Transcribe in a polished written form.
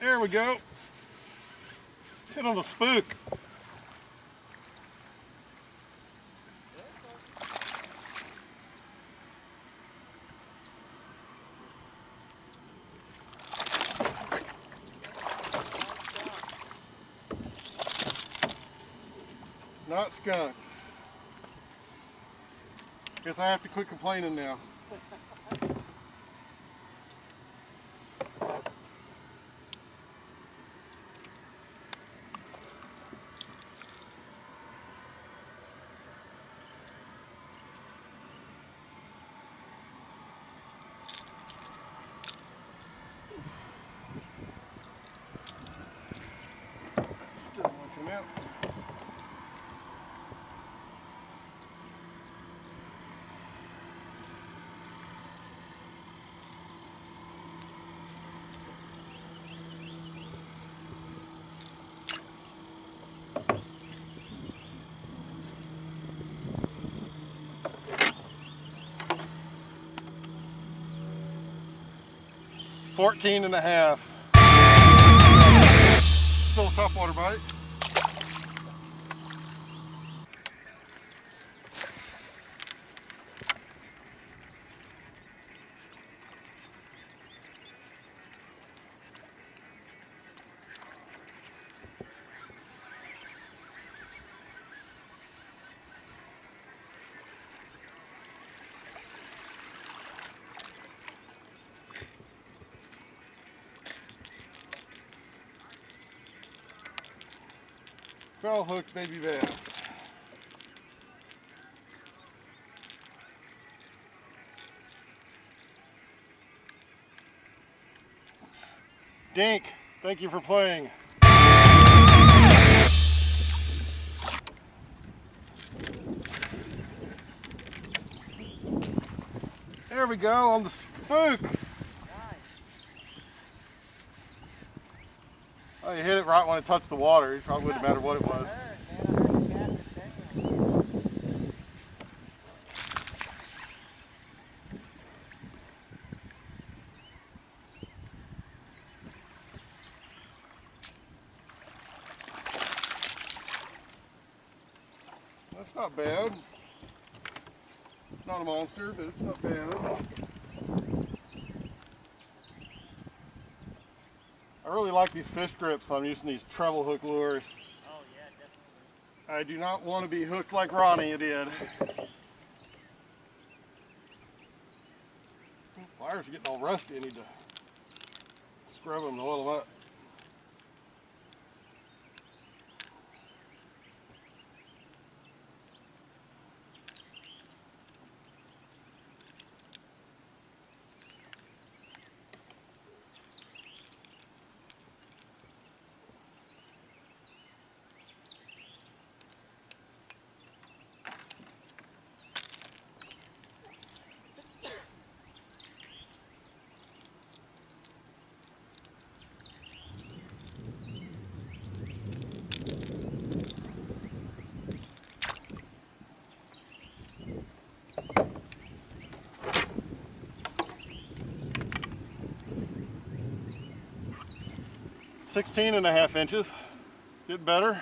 There we go. Hit on the spook. Not skunk. Guess I have to quit complaining now. Still looking out. $14.5. Still a topwater bite. Foul hooked baby bass. Dink, thank you for playing. There we go on the spook. Oh, you hit it right when it touched the water. It probably wouldn't matter what it was. That's not bad. It's not a monster, but it's not bad. I really like these fish grips, so I'm using these treble hook lures. Oh yeah, definitely. I do not want to be hooked like Ronnie did. Pliers are getting all rusty. I need to scrub them to oil them up. $16.5 inches. Get better.